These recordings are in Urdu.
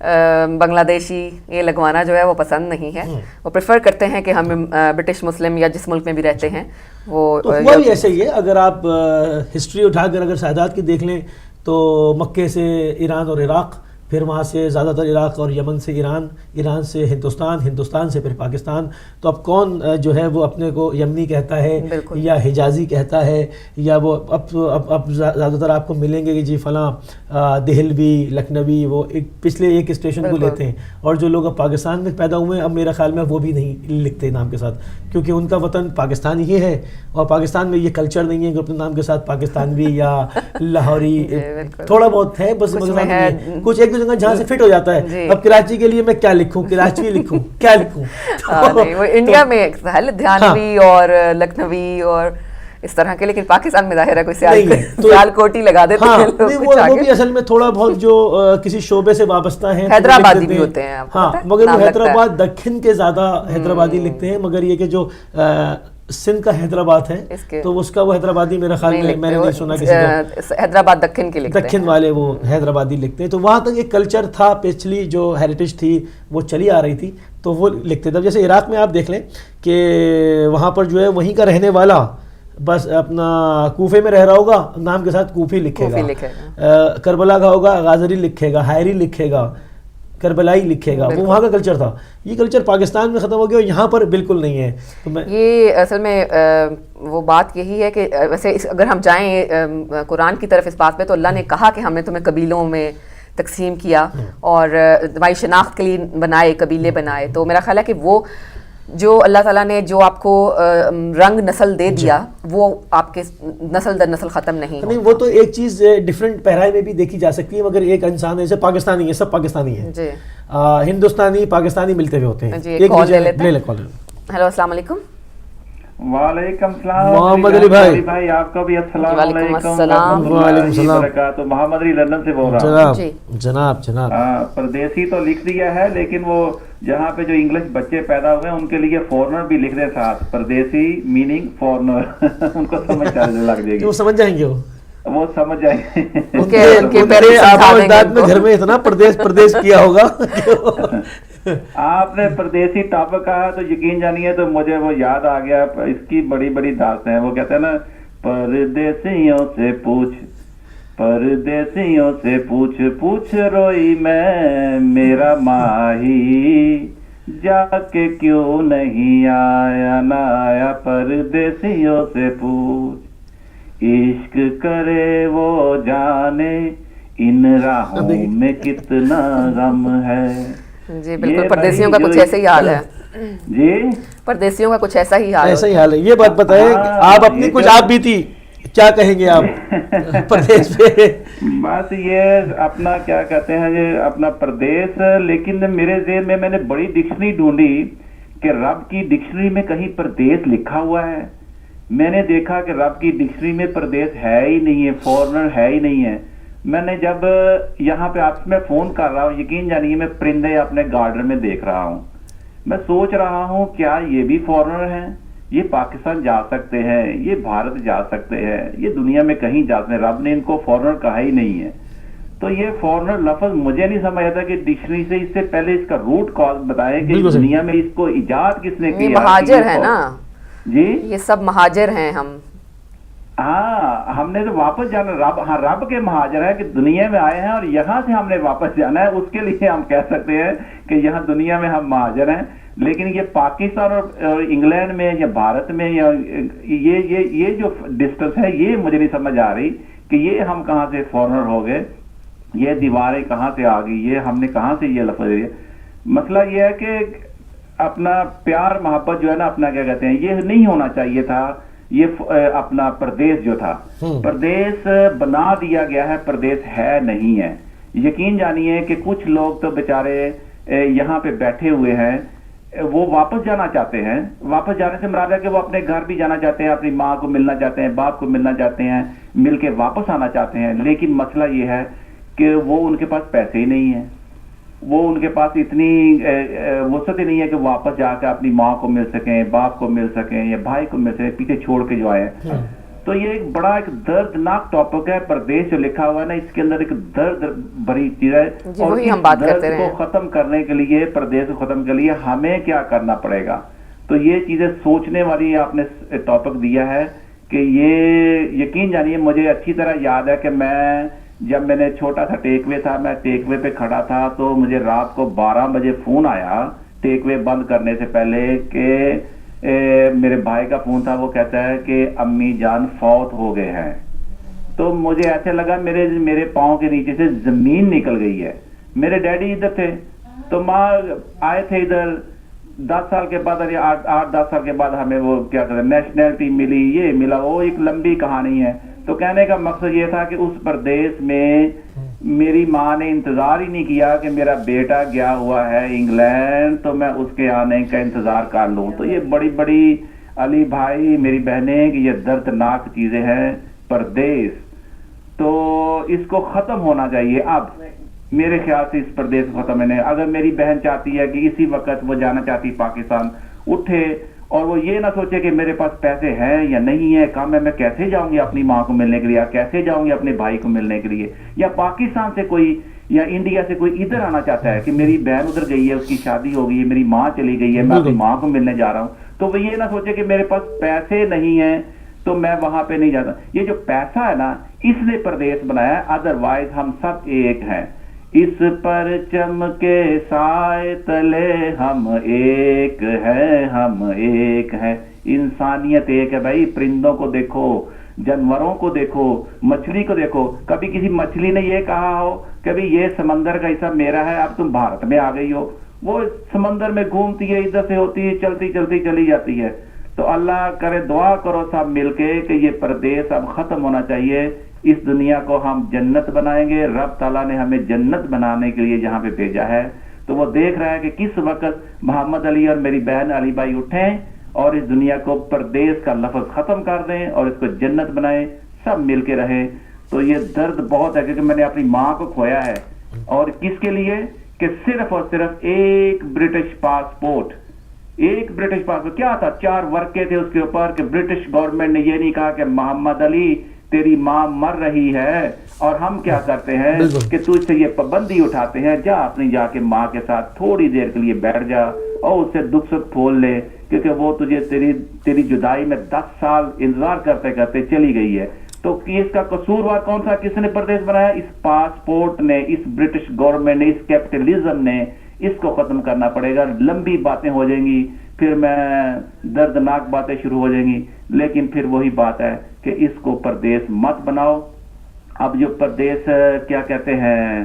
بنگلہ دیشی یہ لگوانا جو ہے وہ پسند نہیں ہے. وہ پریفر کرتے ہیں کہ ہم برٹش مسلم یا جس ملک میں بھی رہتے ہیں وہ. تو ہوا بھی ایسا ہی ہے. اگر آپ ہسٹری اٹھا کر اگر سادات کی دیکھ لیں تو مکے سے ایران اور عراق, پھر وہاں سے زیادہ تر عراق اور یمن سے ایران, ایران سے ہندوستان, ہندوستان سے پھر پاکستان. تو اب کون جو ہے وہ اپنے کو یمنی کہتا ہے یا حجازی کہتا ہے, یا وہ اب زیادہ تر آپ کو ملیں گے کہ جی فلاں دہلوی, لکھنوی, وہ پچھلے ایک اسٹیشن کو لیتے ہیں. اور جو لوگ اب پاکستان میں پیدا ہوئے ہیں اب میرا خیال میں وہ بھی نہیں لکھتے نام کے ساتھ, کیونکہ ان کا وطن پاکستان ہی ہے اور پاکستان میں یہ کلچر نہیں ہے کہ اپنے نام کے ساتھ پاکستانوی یا لاہوری, تھوڑا بہت ہے بس, کچھ ایک جگہ جہاں سے فٹ ہو جاتا ہے. اب کراچی کے لیے میں کیا لکھوں, کراچی لکھوں, کیا لکھوں؟ وہ انڈیا میں دھیانوی اور لکھنوی اور اس طرح کے, لیکن پاکستان میں ظاہر ہے کوئی سیال کوٹی لگا دیتے ہیں لوگ. وہ بھی اصل میں تھوڑا بہت جو کسی شعبے سے وابستہ ہیں, حیدرآبادی بھی ہوتے ہیں. ہاں, مگر وہ حیدرآباد دکن کے زیادہ حیدرآبادی لکھتے ہیں. مگر یہ کہ جو سندھ کا حیدرآباد ہے تو اس کا وہ حیدرآبادی میرا خیال میں نے نہیں سنا کسی کا. حیدرآباد دکن کے لکھتے ہیں, دکن والے وہ حیدرآبادی لکھتے ہیں. تو وہاں تک ایک کلچر تھا, پچھلی جو ہیریٹیج تھی وہ چلی آ رہی تھی تو وہ لکھتے تھے. جیسے عراق میں آپ دیکھ لیں کہ وہاں پر جو ہے وہیں کا رہنے والا بس اپنا کوفے میں رہ رہا ہوگا, نام کے ساتھ کوفی لکھے گا. کربلا کا ہوگا غازری لکھے گا, حائری لکھے گا, کربلائی لکھے گا. وہ وہاں کا کلچر تھا. یہ کلچر پاکستان میں ختم ہو گیا اور یہاں پر بالکل نہیں ہے. تو یہ اصل میں وہ بات یہی ہے کہ ویسے اگر ہم جائیں قرآن کی طرف اس بات پہ, تو اللہ نے کہا کہ ہم نے تمہیں قبیلوں میں تقسیم کیا اور تمہاری شناخت کے لیے بنائے, قبیلے بنائے. تو میرا خیال ہے کہ وہ جو اللہ تعالیٰ نے جو آپ کو رنگ نسل دے دیا وہ آپ کے نسل در نسل ختم نہیں. وہ تو ایک چیز ڈفرینٹ پہرائے میں بھی دیکھی جا سکتی ہے, مگر ایک انسان ایسے پاکستانی ہے, سب پاکستانی ہیں جی, ہندوستانی پاکستانی ملتے ہوئے ہوتے ہیں. ہیلو السلام علیکم. وعلیکم السلام محمد علی بھائی, آپ کا بھی السلام علیکم. وعلیکم السلام. محمد علی لندن سے بول رہا ہوں. جناب پردیسی تو لکھ دیا ہے, لیکن وہ جہاں پہ جو انگلش بچے پیدا ہوئے ہیں ان کے لیے فورنر بھی لکھ دیں ساتھ, پردیسی میننگ فورنر. ان کو سمجھ لگ جائے گی, وہ سمجھ جائیں گے, وہ سمجھ جائیں گے. گھر میں اتنا پردیس کیا ہوگا. آپ نے پردیسی ٹاپک کہا تو یقین جانیے تو مجھے وہ یاد آ گیا, اس کی بڑی بڑی داستیں ہیں. وہ کہتے ہیں نا, پردیسیوں سے پوچھ, پردیسیوں سے پوچھ, پوچھ روئی میں میرا ماہی, جا کے کیوں نہیں آیا نہ آیا, پردیسیوں سے پوچھ. عشق کرے وہ جانے ان راہوں میں کتنا غم ہے. جی بالکل, پردیسیوں کا کچھ ایسا ہی حال ہے. جی پردیسیوں کا کچھ ایسا ہی حال ہے. یہ بات بتائیں, آپ اپنی کچھ آپ بھی تھی, کیا کہیں گے آپ پردیس پہ؟ بس یہ اپنا کیا کہتے ہیں یہ اپنا پردیس. لیکن میرے ذہن میں نے بڑی ڈکشنری ڈھونڈی کہ رب کی ڈکشنری میں کہیں پردیس لکھا ہوا ہے. میں نے دیکھا کہ رب کی ڈکشنری میں پردیس ہے ہی نہیں ہے, فورنر ہے ہی نہیں ہے. میں نے جب یہاں پہ آپ میں فون کر رہا ہوں, یقین جانیے میں پرندے اپنے گارڈن میں دیکھ رہا ہوں. میں سوچ رہا ہوں کیا یہ بھی فورنر ہیں, یہ پاکستان جا سکتے ہیں, یہ بھارت جا سکتے ہیں, یہ دنیا میں کہیں جا سکتے ہیں. رب نے ان کو فورنر کہا ہی نہیں ہے. تو یہ فورنر لفظ مجھے نہیں سمجھ آتا کہ ڈکشنری سے اس سے پہلے اس کا روٹ کاز بتائیں کہ دنیا میں اس کو ایجاد کس نے کیا. مہاجر ہے نا جی, یہ سب مہاجر ہیں. ہم نے تو واپس جانا, رب کے مہاجر ہے کہ دنیا میں آئے ہیں اور یہاں سے ہم نے واپس جانا ہے. اس کے لیے ہم کہہ سکتے ہیں کہ یہاں دنیا میں ہم مہاجر ہیں. لیکن یہ پاکستان اور انگلینڈ میں یا بھارت میں یا یہ جو ڈسٹنس ہے یہ مجھے نہیں سمجھ آ رہی کہ یہ ہم کہاں سے فورنر ہو گئے, یہ دیواریں کہاں سے آ گئی, یہ ہم نے کہاں سے یہ لفظ دیا. مسئلہ یہ ہے کہ اپنا پیار محبت جو ہے نا, اپنا کیا کہتے ہیں, یہ نہیں ہونا چاہیے تھا. یہ اپنا پردیس جو تھا, پردیس بنا دیا گیا ہے, پردیس ہے نہیں ہے. یقین جانیے کہ کچھ لوگ تو بیچارے یہاں پہ بیٹھے ہوئے ہیں, وہ واپس جانا چاہتے ہیں. واپس جانے سے مراد ہے کہ وہ اپنے گھر بھی جانا چاہتے ہیں, اپنی ماں کو ملنا چاہتے ہیں, باپ کو ملنا چاہتے ہیں, مل کے واپس آنا چاہتے ہیں. لیکن مسئلہ یہ ہے کہ وہ ان کے پاس پیسے ہی نہیں ہیں, وہ ان کے پاس اتنی وسعت ہی نہیں ہے کہ واپس جا کے اپنی ماں کو مل سکیں, باپ کو مل سکیں یا بھائی کو مل سکیں, پیچھے چھوڑ کے جو آئے ہیں. تو یہ ایک بڑا ایک دردناک ٹاپک ہے پردیس جو لکھا ہوا ہے نا, اس کے اندر ایک درد بھری چیز ہے, اور وہی ہم اس بات درد کرتے رہے کو ختم کرنے کے لیے, پردیس کو ختم کرنے کے لیے ہمیں کیا کرنا پڑے گا. تو یہ چیزیں سوچنے والی آپ نے ٹاپک دیا ہے کہ یہ یقین جانیے مجھے اچھی طرح یاد ہے کہ جب میں نے چھوٹا سا ٹیک وے تھا, میں ٹیک وے پہ کھڑا تھا, تو مجھے رات کو 12 بجے فون آیا ٹیک وے بند کرنے سے پہلے کہ میرے بھائی کا فون تھا, وہ کہتا ہے کہ امی جان فوت ہو گئے ہیں. تو مجھے ایسے لگا میرے پاؤں کے نیچے سے زمین نکل گئی ہے. میرے ڈیڈی ادھر تھے, تو ماں آئے تھے ادھر 10 سال کے بعد, 8-10 سال کے بعد ہمیں وہ کیا کہتے ہیں نیشنلٹی ملی, یہ ملا, وہ ایک لمبی کہانی ہے. تو کہنے کا مقصد یہ تھا کہ اس پردیس میں میری ماں نے انتظار ہی نہیں کیا کہ میرا بیٹا گیا ہوا ہے انگلینڈ تو میں اس کے آنے کا انتظار کر لوں. تو یہ بڑی بڑی علی بھائی, میری بہنیں, کہ یہ دردناک چیزیں ہیں پردیس. تو اس کو ختم ہونا چاہیے اب میرے خیال سے, اس پردیس کو ختم ہے. اگر میری بہن چاہتی ہے کہ اسی وقت وہ جانا چاہتی پاکستان, اٹھے اور وہ یہ نہ سوچے کہ میرے پاس پیسے ہیں یا نہیں ہے, کم ہے, میں کیسے جاؤں گی اپنی ماں کو ملنے کے لیے, یا کیسے جاؤں گی اپنے بھائی کو ملنے کے لیے, یا پاکستان سے کوئی یا انڈیا سے کوئی ادھر آنا چاہتا ہے کہ میری بہن ادھر گئی ہے, اس کی شادی ہو گئی ہے, میری ماں چلی گئی ہے, میں اپنی ماں کو ملنے جا رہا ہوں, تو وہ یہ نہ سوچے کہ میرے پاس پیسے نہیں ہیں تو میں وہاں پہ نہیں جاتا. یہ جو پیسہ ہے نا, اس نے پردیس بنایا ہے, ادروائز ہم سب ایک ہیں. اس پرچم کے سائے تلے ہم ایک ہیں, ہم ایک ہیں. انسانیت ایک ہے بھائی. پرندوں کو دیکھو, جانوروں کو دیکھو, مچھلی کو دیکھو. کبھی کسی مچھلی نے یہ کہا ہو کہ بھی یہ سمندر کا حصہ میرا ہے, اب تم بھارت میں آ گئی ہو. وہ سمندر میں گھومتی ہے, ادھر سے ہوتی ہے, چلتی چلتی چلی جاتی ہے. تو اللہ کرے, دعا کرو سب مل کے کہ یہ پردیس اب ختم ہونا چاہیے. اس دنیا کو ہم جنت بنائیں گے. رب تعالیٰ نے ہمیں جنت بنانے کے لیے جہاں پہ بھیجا ہے, تو وہ دیکھ رہا ہے کہ کس وقت محمد علی اور میری بہن علی بھائی اٹھیں اور اس دنیا کو پردیس کا لفظ ختم کر دیں اور اس کو جنت بنائیں, سب مل کے رہیں. تو یہ درد بہت ہے کیونکہ میں نے اپنی ماں کو کھویا ہے, اور کس کے لیے کہ صرف اور صرف ایک برٹش پاسپورٹ. ایک برٹش پاسپورٹ کیا تھا, 4 ورقے تھے اس کے اوپر کہ برٹش گورنمنٹ نے یہ نہیں کہا کہ محمد علی تیری ماں مر رہی ہے, اور ہم کیا کرتے ہیں کہ تجھ سے یہ پابندی اٹھاتے ہیں, جا اپنی جا کے ماں کے ساتھ تھوڑی دیر کے لیے بیٹھ جا اور اس سے دکھ سکھ پھول لے, کیونکہ وہ تجھے تیری جدائی میں 10 سال انتظار کرتے کرتے چلی گئی ہے. تو اس کا قصوروار کون سا, کس نے پردیس بنایا؟ اس پاسپورٹ نے, اس برٹش گورنمنٹ نے, اس کیپٹلزم نے. اس کو ختم کرنا پڑے گا. لمبی باتیں ہو جائیں گی, پھر میں دردناک باتیں شروع ہو جائیں گی, لیکن پھر وہی بات ہے کہ اس کو پردیس مت بناؤ. اب جو پردیس کیا کہتے ہیں,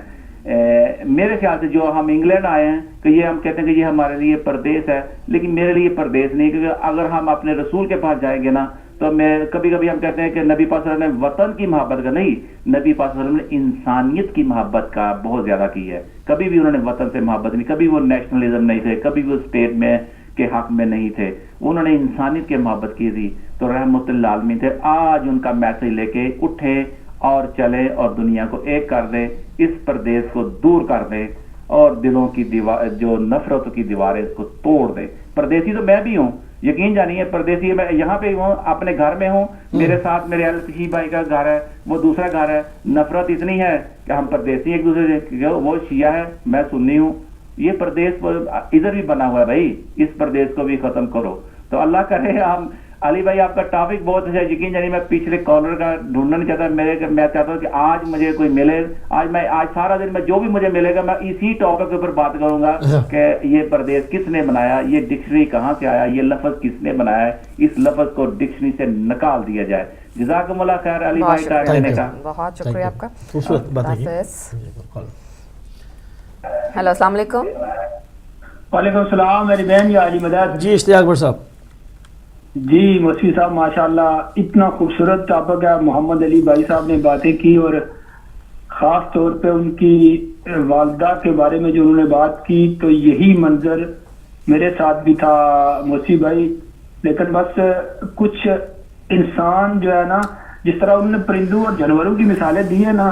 میرے خیال سے جو ہم انگلینڈ آئے ہیں کہ یہ ہم کہتے ہیں کہ یہ ہمارے لیے پردیس ہے, لیکن میرے لیے پردیس نہیں, کیونکہ اگر ہم اپنے رسول کے پاس جائیں گے نا, تو میں کبھی کبھی ہم کہتے ہیں کہ نبی پاک صلی اللہ علیہ وسلم نے وطن کی محبت کا نہیں, نبی پاک صلی اللہ علیہ وسلم نے انسانیت کی محبت کا بہت زیادہ کی ہے. کبھی بھی انہوں نے وطن سے محبت نہیں, کبھی وہ نیشنلزم نہیں تھے, کبھی وہ اسٹیٹ میں کے حق میں نہیں تھے, انہوں نے انسانیت کی محبت کی تھی. تو رحمت للعالمین تھے. آج ان کا میسج لے کے اٹھے اور چلے اور دنیا کو ایک کر دے, اس پردیس کو دور کر دے اور دلوں کی دیوار, جو نفرتوں کی دیواریں, اس کو توڑ دے. پردیسی تو میں بھی ہوں, یقین جانیے پردیسی میں یہاں پہ ہوں, اپنے گھر میں ہوں, میرے ساتھ میرے الفشی بھائی کا گھر ہے, وہ دوسرا گھر ہے. نفرت اتنی ہے کہ ہم پردیسی ایک دوسرے سے, وہ شیعہ ہے میں سنی ہوں. یہ پردیس ادھر بھی بنا ہوا ہے بھائی, اس پردیس کو بھی ختم کرو. تو اللہ کرے. ہم علی بھائی آپ کا ٹاپک بہت اچھا ہے, یقین جانیے میں پچھلے کالر کا ڈھونڈنا نہیں چاہتا, میں چاہتا ہوں کہ آج مجھے کوئی ملے, آج سارا دن میں جو بھی مجھے ملے گا میں اسی ٹاپک کے اوپر بات کروں گا کہ یہ پردیس کس نے بنایا, یہ ڈکشنری کہاں سے آیا, یہ لفظ کس نے بنایا ہے, اس لفظ کو ڈکشنری سے نکال دیا جائے. جزاکم اللہ خیر علی بھائی ٹائم دینے کا, بہت شکریہ آپ کا. خوبصورت بات ہے. ہیلو السلام علیکم. وعلیکم السلام میری بہن یا علی مدد. جی اشتیاق بھٹ صاحب. جی مصری صاحب ماشاءاللہ اتنا خوبصورت ٹاپک ہے. محمد علی بھائی صاحب نے باتیں کی, اور خاص طور پہ ان کی والدہ کے بارے میں جو انہوں نے بات کی, تو یہی منظر میرے ساتھ بھی تھا مصری بھائی. لیکن بس کچھ انسان جو ہے نا, جس طرح انہوں نے پرندوں اور جانوروں کی مثالیں دی ہیں نا,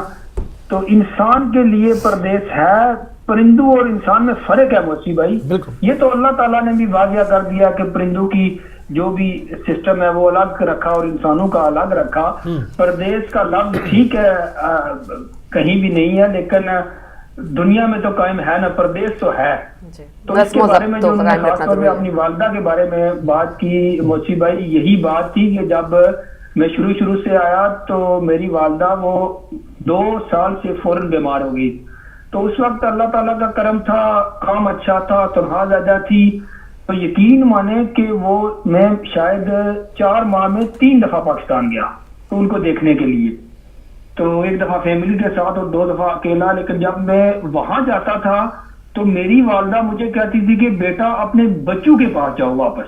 تو انسان کے لیے پردیس ہے. پرندوں اور انسان میں فرق ہے مصری بھائی. یہ تو اللہ تعالیٰ نے بھی واضح کر دیا کہ پرندوں کی جو بھی سسٹم ہے وہ الگ رکھا اور انسانوں کا الگ رکھا. پردیس کا لفظ ٹھیک ہے کہیں بھی نہیں ہے, لیکن دنیا میں تو قائم ہے نا, پردیس تو ہے. تو اس کے بارے میں جو انہوں نے خاص طور پہ اپنی والدہ کے بارے میں بات کی موسی بھائی, یہی بات تھی کہ جب میں شروع سے آیا تو میری والدہ وہ 2 سال سے فوراً بیمار ہو گئی. تو اس وقت اللہ تعالیٰ کا کرم تھا, کام اچھا تھا, تنخواہ زیادہ تھی. تو یقین مانے کہ وہ میں شاید 4 ماہ میں 3 دفعہ پاکستان گیا تو ان کو دیکھنے کے لیے. تو 1 دفعہ فیملی کے ساتھ اور 2 دفعہ اکیلا. لیکن جب میں وہاں جاتا تھا تو میری والدہ مجھے کہتی تھی کہ بیٹا اپنے بچوں کے پاس جاؤ واپس,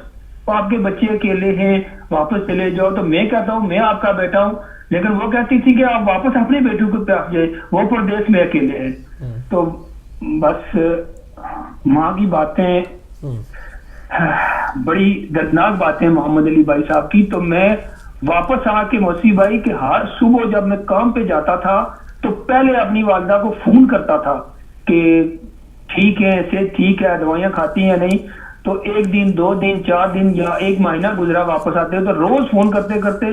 آپ کے بچے اکیلے ہیں, واپس چلے جاؤ. تو میں کہتا ہوں میں آپ کا بیٹا ہوں, لیکن وہ کہتی تھی کہ آپ واپس اپنے بیٹوں کے پاس جائے, وہ پردیس میں اکیلے ہیں. تو بس ماں کی باتیں بڑی دردناک باتیں محمد علی بھائی صاحب کی. تو میں واپس آ کے موسی بھائی کہ ہر صبح جب میں کام پہ جاتا تھا تو پہلے اپنی والدہ کو فون کرتا تھا کہ ٹھیک ہے, صحت ٹھیک ہے, دوائیاں کھاتی ہیں نہیں. تو 1 دن 2 دن 4 دن یا 1 مہینہ گزرا, واپس آتے تو روز فون کرتے کرتے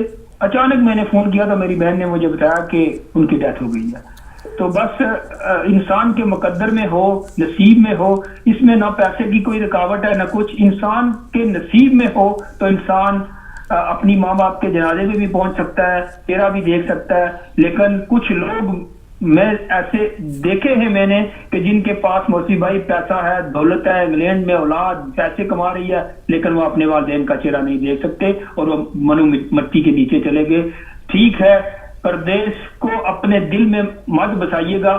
اچانک میں نے فون کیا تو میری بہن نے مجھے بتایا کہ ان کی ڈیتھ ہو گئی ہے. تو بس انسان کے مقدر میں ہو, نصیب میں ہو, اس میں نہ پیسے کی کوئی رکاوٹ ہے نہ کچھ. انسان کے نصیب میں ہو تو انسان اپنی ماں باپ کے جنازے میں بھی پہنچ سکتا ہے, چہرہ بھی دیکھ سکتا ہے. لیکن کچھ لوگ میں ایسے دیکھے ہیں میں نے کہ جن کے پاس موسی بھائی پیسہ ہے, دولت ہے, انگلینڈ میں اولاد پیسے کما رہی ہے, لیکن وہ اپنے والدین کا چہرہ نہیں دیکھ سکتے اور وہ منو مٹی کے نیچے چلے گئے. ٹھیک ہے, پردیس کو اپنے دل میں مت بسائیے گا.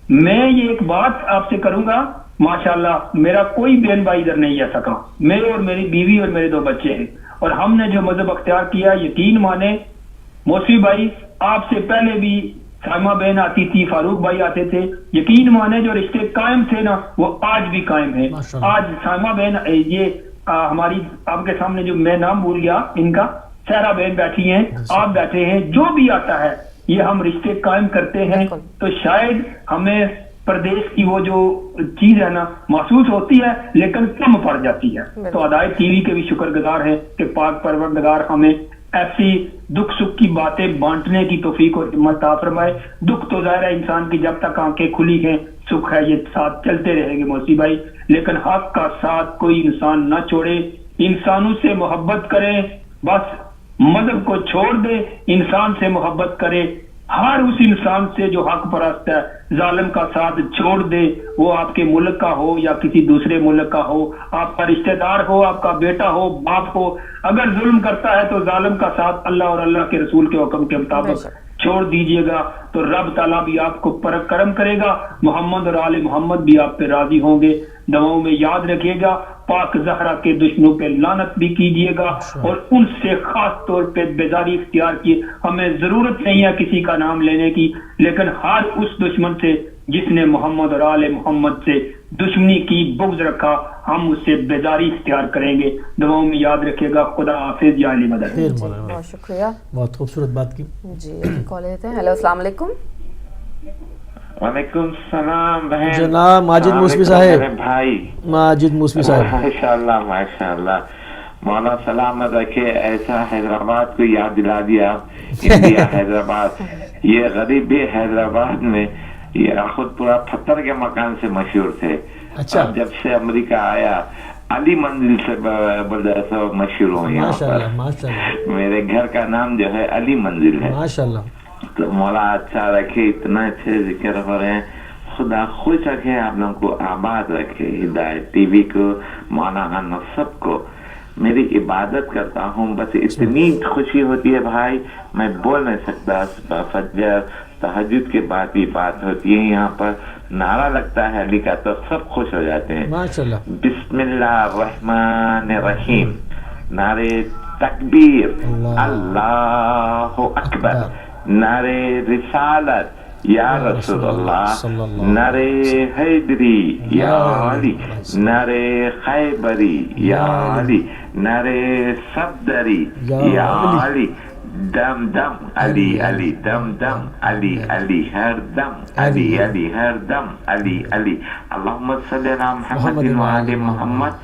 میں یہ ایک بات آپ سے کروں گا, ماشاءاللہ میرا کوئی بہن بھائی ادھر نہیں آ سکا, میں اور میری بیوی اور میرے 2 بچے ہیں, اور ہم نے جو مذہب اختیار کیا, یقین مانے موسی بھائی آپ سے پہلے بھی سائمہ بہن آتی تھی, فاروق بھائی آتے تھے, یقین مانے جو رشتے قائم تھے نا وہ آج بھی قائم ہیں. آج سائمہ بہن, یہ ہماری آپ کے سامنے جو میں نام بھول گیا ان کا, سہرا بہن بیٹھی ہیں, آپ بیٹھے ہیں, جو بھی آتا ہے یہ ہم رشتے قائم کرتے ہیں. تو شاید ہمیں پردیس کی وہ جو چیز ہے نا محسوس ہوتی ہے لیکن کم پڑ جاتی ہے. تو ادائے ٹی وی کے بھی شکر گزار ہیں کہ پاک پروردگار ہمیں ایسی دکھ سکھ کی باتیں بانٹنے کی توفیق اور ہمت عطا فرمائے. دکھ تو ظاہر ہے انسان کی جب تک آنکھیں کھلی ہیں, سکھ ہے یہ ساتھ چلتے رہیں گے موسی بھائی, لیکن حق کا ساتھ کوئی انسان نہ چھوڑے. انسانوں سے محبت کریں, بس مذہب کو چھوڑ دے, انسان سے محبت کرے. ہر اس انسان سے جو حق پرست ہے, ظالم کا ساتھ چھوڑ دے, وہ آپ کے ملک کا ہو یا کسی دوسرے ملک کا ہو, آپ کا رشتہ دار ہو, آپ کا بیٹا ہو, باپ ہو. اگر ظلم کرتا ہے تو ظالم کا ساتھ اللہ اور اللہ کے رسول کے حکم کے مطابق چھوڑ دیجئے گا, تو رب تعالیٰ بھی آپ کو کرم کرے گا, محمد اور آل محمد بھی آپ پہ راضی ہوں گے. دعاؤں میں یاد رکھیے گا, پاک زہرا کے دشمنوں پہ لعنت بھی کیجیے گا, اور ان سے خاص طور پہ بیزاری اختیار کی. ہمیں ضرورت نہیں ہے کسی کا نام لینے کی, لیکن ہر اس دشمن سے جس نے محمد اور آل محمد سے دشمنی کی, بغض رکھا, ہم اس سے بیزاری اختیار کریں گے. دعاؤں میں یاد رکھیے گا. خدا حافظ, یا علی مدد. بہت شکریہ, بہت خوبصورت بات کی. جی کال لیتے ہیں. ہیلو السلام علیکم. وعلیکم السلام بہن. جناب ماجد موسوی صاحب. بھائی ماجد موسوی صاحب. ماشاءاللہ ماشاءاللہ, مولا سلامت رکھے. ایسا حیدرآباد کو یاد دلا دیا, انڈیا حیدرآباد. یہ غریب بھی حیدرآباد میں یہ خود پورا پتھر کے مکان سے مشہور تھے. اچھا, جب سے امریکہ آیا علی منزل سے مشہور ہوں یہاں پر. میرے گھر کا نام جو ہے علی منزل ہے. ماشاءاللہ. تو مولا اچھا رکھے, اتنا اچھے ذکر ہو رہے ہیں. خدا خوش رکھے, آپ لوگوں کو آباد رکھے. ہدایت ٹی وی کو, مولانا سب کو میری عبادت کرتا ہوں. بس اتنی خوشی ہوتی ہے بھائی, میں بول نہیں سکتا. فجر تہجد کے بعد بھی بات ہوتی ہے یہاں پر, نعرہ لگتا ہے علی کا تو سب خوش ہو جاتے ہیں. ماشاءاللہ. بسم اللہ الرحمن الرحیم, نعرے تکبیر, اللہ اکبر, نعرے رسالت یا رسول اللہ, نعرے حیدری یا علی, نعرے خیبری یا علی, نعرے صدری یا علی, دم دم علی علی, دم دم علی علی, ہر دم علی علی, ہر دم علی علی. اللہم صلی علی محمد و آل محمد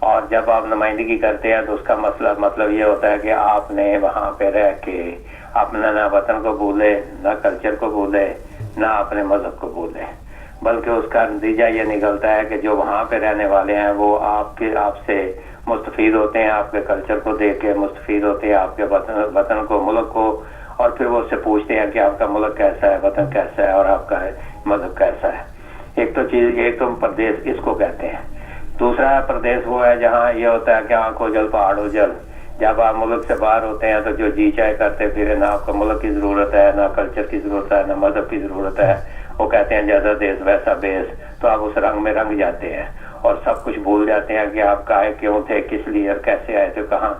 اور جب آپ نمائندگی کرتے ہیں تو اس کا مطلب یہ ہوتا ہے کہ آپ نے وہاں پہ رہ کے اپنا نہ وطن کو بھولے، نہ کلچر کو بھولے، نہ اپنے مذہب کو بھولے، بلکہ اس کا نتیجہ یہ نکلتا ہے کہ جو وہاں پہ رہنے والے ہیں وہ آپ سے مستفید ہوتے ہیں، آپ کے کلچر کو دیکھ کے مستفید ہوتے ہیں، آپ کے وطن کو، ملک کو، اور پھر وہ اس سے پوچھتے ہیں کہ آپ کا ملک کیسا ہے، وطن کیسا ہے، اور آپ کا مذہب کیسا ہے۔ ایک تو پردیس اس کو کہتے ہیں۔ دوسرا پردیس وہ ہے جہاں یہ ہوتا ہے کہ آنکھوں جل پہاڑوں جل، جب آپ ملک سے باہر ہوتے ہیں تو جو جی چاہے کرتے پھرے، نہ آپ کو ملک کی ضرورت ہے، نہ کلچر کی ضرورت ہے، نہ مذہب کی ضرورت ہے۔ وہ کہتے ہیں جیسا دیس ویسا بیس، تو آپ اس رنگ میں رنگ جاتے ہیں اور سب کچھ بھول جاتے ہیں کہ آپ کہاں کیوں تھے، کس لیے اور کیسے آئے تھے، کہاں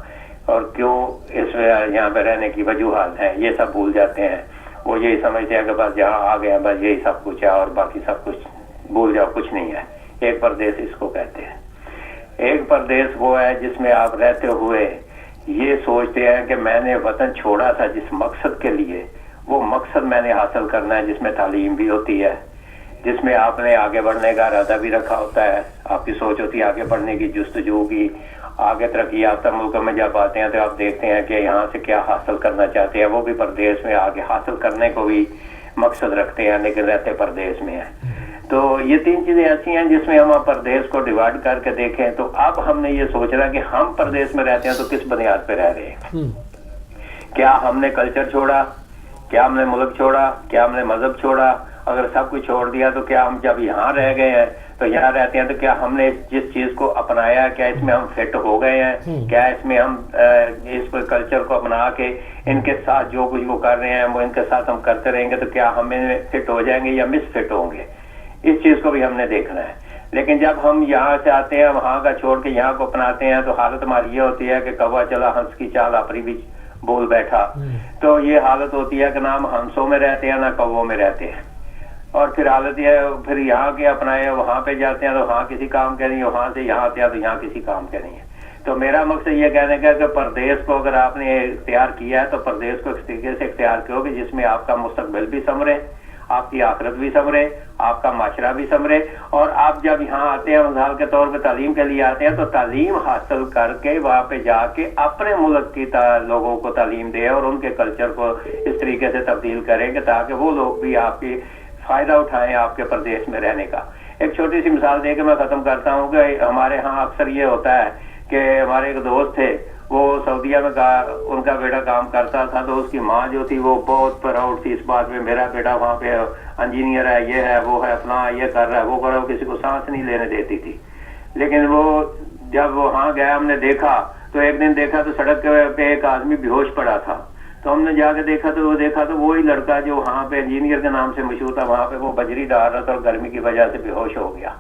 اور کیوں اس یہاں پہ رہنے کی وجوہات ہیں، یہ سب بھول جاتے ہیں۔ وہ یہی سمجھتے ہیں کہ بس جہاں آ گئے ہیں بس یہی سب کچھ ہے اور باقی سب کچھ بھول جاؤ، کچھ نہیں ہے۔ ایک پردیس اس کو کہتے ہیں۔ ایک پردیس وہ ہے جس میں آپ رہتے ہوئے یہ سوچتے ہیں کہ میں نے وطن چھوڑا تھا جس مقصد کے لیے، وہ مقصد میں نے حاصل کرنا ہے، جس میں تعلیم بھی ہوتی ہے، جس میں آپ نے آگے بڑھنے کا ارادہ بھی رکھا ہوتا ہے، آپ کی سوچ ہوتی ہے آگے بڑھنے کی، جستجو کی۔ آگے ترقی یافتہ ملکوں میں جب آتے ہیں تو آپ دیکھتے ہیں کہ یہاں سے کیا حاصل کرنا چاہتے ہیں، وہ بھی پردیس میں آگے حاصل کرنے کو بھی مقصد رکھتے ہیں لیکن رہتے پردیس میں ہیں۔ تو یہ تین چیزیں ایسی ہیں جس میں ہم پردیس کو ڈیوائڈ کر کے دیکھیں تو اب ہم نے یہ سوچنا کہ ہم پردیس میں رہتے ہیں تو کس بنیاد پہ رہ رہے ہیں۔ کیا ہم نے کلچر چھوڑا، کیا ہم نے ملک چھوڑا، کیا ہم نے مذہب چھوڑا؟ اگر سب کچھ چھوڑ دیا تو کیا ہم جب یہاں رہ گئے ہیں تو یہاں رہتے ہیں تو کیا ہم نے جس چیز کو اپنایا کیا اس میں ہم فٹ ہو گئے ہیں؟ کیا اس میں ہم اس کلچر کو اپنا کے ان کے ساتھ جو کچھ وہ کر رہے ہیں وہ ان کے ساتھ ہم کرتے رہیں گے تو کیا ہم فٹ ہو جائیں گے یا مس فٹ ہوں گے؟ اس چیز کو بھی ہم نے دیکھنا ہے۔ لیکن جب ہم یہاں سے آتے ہیں وہاں کا چھوڑ کے یہاں کو اپناتے ہیں تو حالت ہماری یہ ہوتی ہے کہ کوا چلا ہنس کی چال اپری بھی بول بیٹھا، تو یہ حالت ہوتی ہے کہ نہ ہم ہنسوں میں رہتے ہیں نہ کووں میں رہتے ہیں، اور پھر حالت یہ ہے پھر یہاں کے اپنائے وہاں پہ جاتے ہیں تو وہاں کسی کام کے نہیں، وہاں سے یہاں آتے ہیں تو یہاں کسی کام کے نہیں ہے۔ تو میرا مقصد یہ کہنے کا کہ پردیس کو اگر آپ نے اختیار کیا ہے تو پردیس کو اس طریقے سے اختیار کرو کہ جس میں آپ کا مستقبل بھی سنورے، آپ کی آخرت بھی سنورے، آپ کا معاشرہ بھی سنورے، اور آپ جب یہاں آتے ہیں مثال کے طور پہ تعلیم کے لیے آتے ہیں تو تعلیم حاصل کر کے وہاں پہ جا کے اپنے ملک کی لوگوں کو تعلیم دے اور ان کے کلچر کو اس طریقے سے تبدیل کریں کہ تاکہ وہ لوگ بھی آپ کی فائدہ اٹھائیں آپ کے پردیس میں رہنے کا۔ ایک چھوٹی سی مثال دے کے میں ختم کرتا ہوں کہ ہمارے ہاں اکثر یہ ہوتا ہے کہ ہمارے ایک دوست تھے، وہ سعودیہ میں ان کا بیٹا کام کرتا تھا تو اس کی ماں جو تھی وہ بہت پراؤڈ تھی اس بات میں، میرا بیٹا وہاں پہ انجینئر ہے، یہ ہے وہ ہے اپنا یہ کر رہا ہے وہ کر رہا ہے، وہ کسی کو سانس نہیں لینے دیتی تھی۔ لیکن وہ جب وہاں گیا ہم نے دیکھا تو ایک دن دیکھا تو سڑک پہ ایک آدمی بے ہوش پڑا تھا، تو ہم نے جا کے دیکھا تو وہی لڑکا جو وہاں پہ انجینئر کے نام سے مشہور تھا، وہاں پہ وہ بجری ڈال رہا تھا اور گرمی کی وجہ سے بے ہوش ہو گیا۔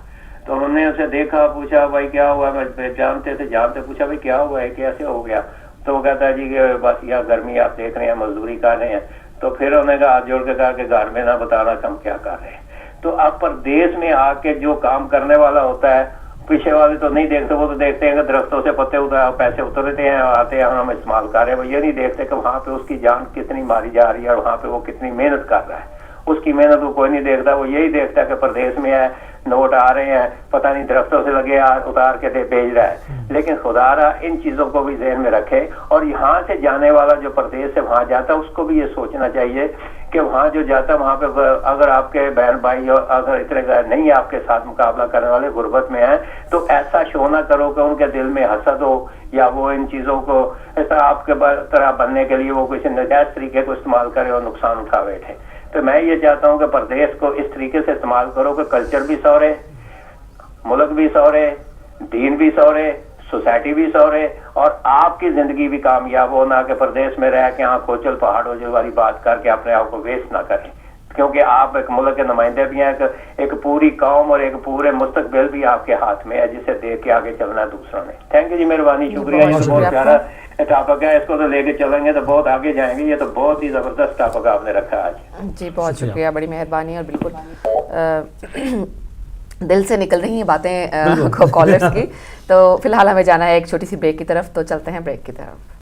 تو ہم نے اسے دیکھا، پوچھا بھائی کیا ہوا، میں جانتے پوچھا بھائی کیا ہوا ہے، کیسے ہو گیا؟ تو وہ کہتا ہے جی کہ بس یہ گرمی آپ دیکھ رہے ہیں، مزدوری کر رہے ہیں۔ تو پھر انہوں نے کہا ہاتھ جوڑ کے کہا کہ گھر میں نہ بتا رہا کہ ہم کیا کر رہے ہیں۔ تو اب پردیس میں آ کے جو کام کرنے والا ہوتا ہے پیچھے والے تو نہیں دیکھتے، وہ تو دیکھتے ہیں کہ درختوں سے پتے پیسے اترتے ہیں آتے ہیں ہم استعمال کر رہے ہیں، وہ یہ نہیں دیکھتے کہ وہاں پہ اس کی جان کتنی ماری جا رہی ہے اور وہاں پہ وہ کتنی محنت کر رہا ہے۔ اس کی محنت کو کوئی نہیں دیکھتا، وہ یہی دیکھتا ہے کہ پردیس میں ہے، نوٹ آ رہے ہیں، پتہ نہیں درختوں سے لگے اتار کے بھیج رہا ہے۔ لیکن خدا را ان چیزوں کو بھی ذہن میں رکھے، اور یہاں سے جانے والا جو پردیس سے وہاں جاتا ہے اس کو بھی یہ سوچنا چاہیے کہ وہاں جو جاتا ہے وہاں پہ اگر آپ کے بہن بھائی اگر اتنے نہیں آپ کے ساتھ مقابلہ کرنے والے غربت میں ہیں تو ایسا شو نہ کرو کہ ان کے دل میں حسد ہو یا وہ ان چیزوں کو ایسا آپ کے طرح بننے کے لیے وہ کسی ناجائز طریقے کو استعمال کرے اور نقصان اٹھا بیٹھے۔ تو میں یہ چاہتا ہوں کہ پردیس کو اس طریقے سے استعمال کرو کہ کلچر بھی سورے، ملک بھی سورے، دین بھی سورے، سوسائٹی بھی سورے، اور آپ کی زندگی بھی کامیاب ہو، نہ کہ پردیس میں رہ کے آنکھ کھوچل پہاڑوں جو والی بات کر کے اپنے آپ کو ویسٹ نہ کریں، کیونکہ آپ ایک ملک کے نمائندے بھی ہیں، ایک پوری قوم اور ایک پورے مستقبل بھی آپ کے ہاتھ میں ہے جسے دیکھ کے آگے چلنا ہے دوسروں نے۔ تھینک یو جی، مہربانی، شکریہ۔ یہ بہت پیارا ٹاپک ہے، اس کو تو لے کے چلیں گے تو بہت آگے جائیں گے، یہ تو بہت ہی زبردست ٹاپک آپ نے رکھا ہے آج۔ جی بہت شکریہ، بڑی مہربانی، اور بالکل دل سے نکل رہی ہیں باتیں کالرز کی۔ تو فی الحال ہمیں جانا ہے ایک چھوٹی سی بریک کی طرف، تو چلتے ہیں بریک کی طرف۔